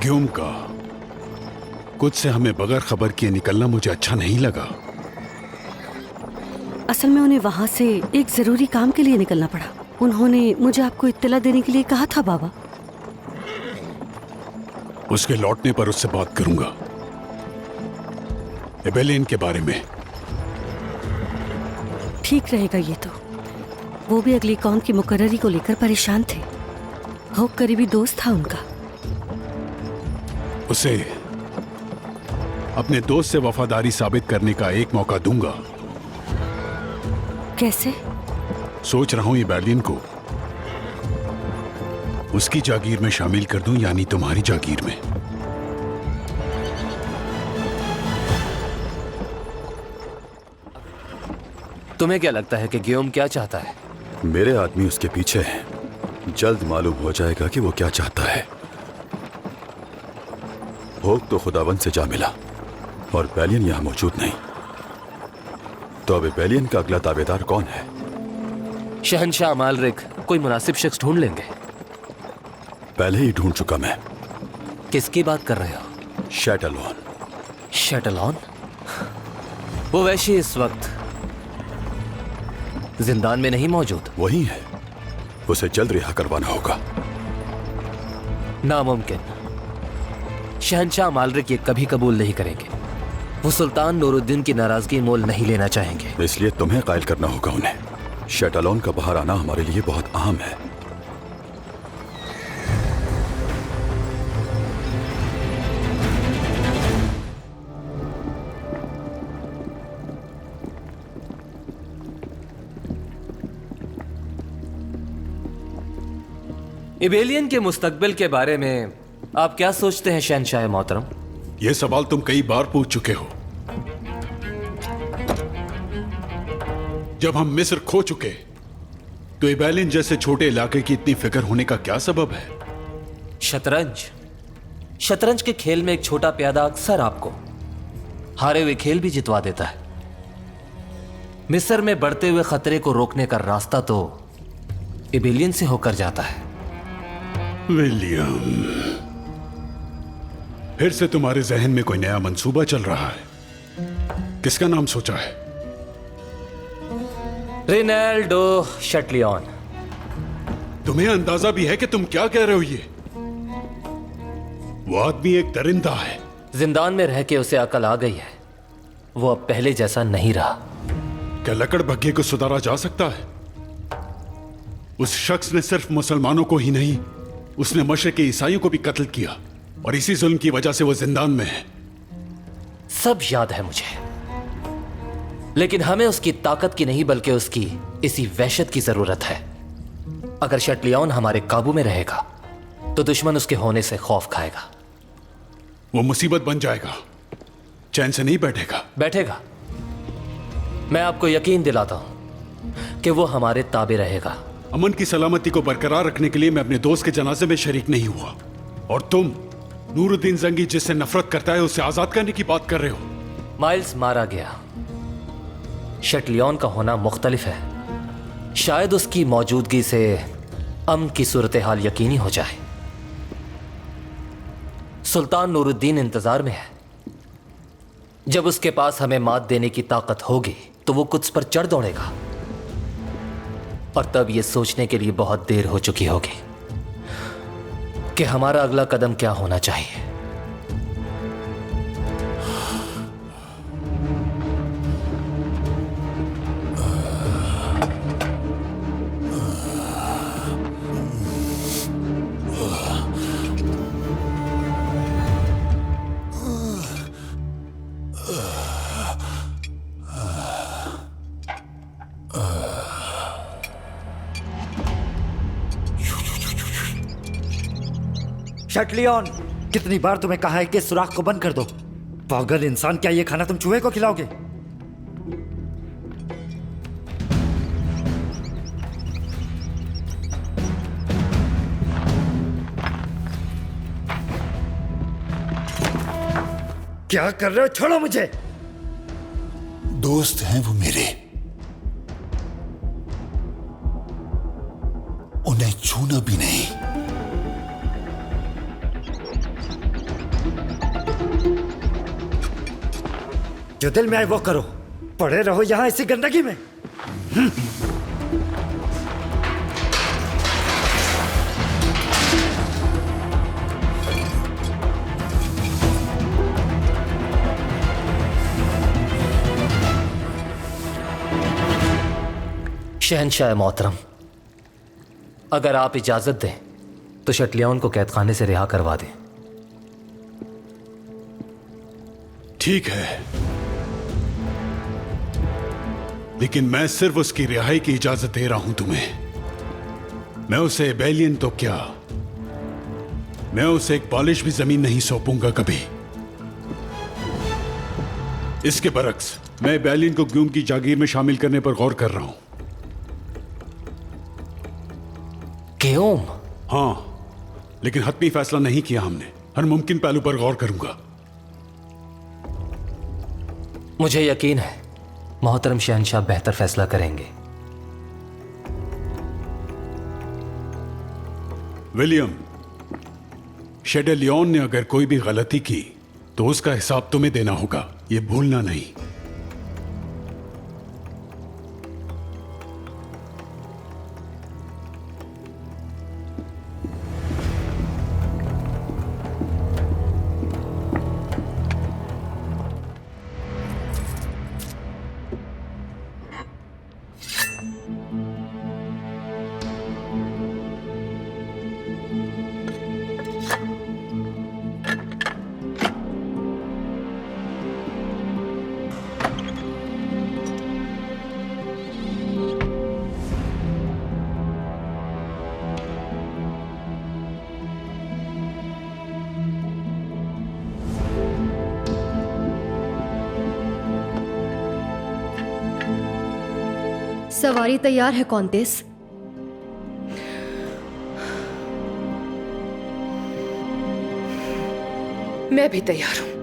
ग्योम का कुछ से हमें बगैर खबर किए निकलना मुझे अच्छा नहीं लगा। असल में उन्हें वहाँ से एक जरूरी काम के लिए निकलना पड़ा। उन्होंने मुझे आपको इत्तला देने के लिए कहा था बाबा। उसके लौटने पर उससे बात करूंगा एबेलियन के बारे में। ठीक रहेगा ये तो। वो भी अगली कौम की मुकर्ररी को लेकर परेशान थे। होक करीबी दोस्त था उनका। उसे अपने दोस्त से वफादारी साबित करने का एक मौका दूंगा। कैसे? सोच रहा हूं एबेलियन को उसकी जागीर में शामिल कर दूं, यानी तुम्हारी जागीर में। तुम्हें क्या लगता है कि गियोम क्या चाहता है? मेरे आदमी उसके पीछे हैं। जल्द मालूम हो जाएगा कि वो क्या चाहता है। होक तो खुदावंद से जा मिला और बेलियन यहां मौजूद नहीं। तो अब बेलियन का अगला दावेदार कौन है? शहनशाह मालरिक कोई मुनासिब शख्स ढूंढ लेंगे। पहले ही ढूंढ चुका मैं। किसकी बात कर रहे हो? शैटलॉन। शैटलॉन? वो वैशी इस वक्त जिंदान में नहीं मौजूद। वही है। उसे जल्द रिहा करवाना होगा। नामुमकिन। शहनशाह मालरिक ये कभी कबूल नहीं करेंगे। वो सुल्तान नूरुद्दीन की नाराजगी मोल नहीं लेना चाहेंगे। इसलिए तुम्हें कायल करना होगा उन्हें। शैटलॉन का बाहर आना हमारे लिए बहुत अहम है। इबेलियन के मुस्तकबिल के बारे में आप क्या सोचते हैं शहनशाह मोहतरम? यह सवाल तुम कई बार पूछ चुके हो। जब हम मिस्र खो चुके तो एबेलियन जैसे छोटे इलाके की इतनी फिक्र होने का क्या सबब है? शतरंज के खेल में एक छोटा प्यादा अक्सर आपको हारे हुए खेल भी जितवा देता है। मिस्र में बढ़ते हुए खतरे को रोकने का रास्ता तो इबेलियन से होकर जाता है। विलियम, फिर से तुम्हारे जहन में कोई नया मंसूबा चल रहा है। किसका नाम सोचा है? रिनेल्डो शटलियन। तुम्हें अंदाजा भी है कि तुम क्या कह रहे हो? ये वो आदमी एक दरिंदा है। जिंदान में रह के उसे अकल आ गई है। वो अब पहले जैसा नहीं रहा। क्या लकड़ भग्गे को सुधारा जा सकता है? उस शख्स ने सिर्फ मुसलमानों को ही नहीं, उसने मशरिक के ईसाइयों को भी कत्ल किया और इसी जुल्म की वजह से वो जिंदान में है। सब याद है मुझे, लेकिन हमें उसकी ताकत की नहीं बल्कि उसकी इसी वहशत की जरूरत है। अगर शटलियन हमारे काबू में रहेगा तो दुश्मन उसके होने से खौफ खाएगा। वो मुसीबत बन जाएगा, चैन से नहीं बैठेगा। बैठेगा। मैं आपको यकीन दिलाता हूं कि वो हमारे ताबे रहेगा। अमन की सलामती को बरकरार रखने के लिए मैं अपने दोस्त के जनाजे में शरीक नहीं हुआ, और तुम नूरुद्दीन जंगी जिससे नफरत करता है उसे आजाद करने की बात कर रहे हो। माइल्स मारा गया, शटलियन का होना मुख्तलिफ है। शायद उसकी मौजूदगी से अमन की सूरत हाल यकीनी हो जाए। सुल्तान नूरुद्दीन इंतजार में है। जब उसके पास हमें मात देने की ताकत होगी तो वो कुछ पर चढ़ दौड़ेगा, और तब यह सोचने के लिए बहुत देर हो चुकी होगी कि हमारा अगला कदम क्या होना चाहिए। शटलियन, कितनी बार तुम्हें कहा है कि सुराख को बंद कर दो। पागल इंसान, क्या ये खाना तुम चूहे को खिलाओगे? क्या कर रहे हो? छोड़ो मुझे। दोस्त हैं वो मेरे, उन्हें छूना भी नहीं। जो दिल में आए वो करो, पड़े रहो यहाँ इसी गंदगी में। शहंशाह मोहतरम, अगर आप इजाजत दें तो शटलियन को कैदखाने से रिहा करवा दें। ठीक है, लेकिन मैं सिर्फ उसकी रिहाई की इजाजत दे रहा हूं तुम्हें। मैं उसे एबेलियन तो क्या, मैं उसे एक पॉलिश भी जमीन नहीं सौंपूंगा कभी। इसके बरक्स मैं एबेलियन को ग्यूम की जागीर में शामिल करने पर गौर कर रहा हूं। क्यों? हां, लेकिन हतमी फैसला नहीं किया हमने। हर मुमकिन पहलू पर गौर करूंगा। मुझे यकीन है मोहतरम शहंशाह बेहतर फैसला करेंगे। विलियम, शेडेलियन ने अगर कोई भी गलती की तो उसका हिसाब तुम्हें देना होगा, यह भूलना नहीं। सवारी तैयार है कौंतेस। मैं भी तैयार हूं।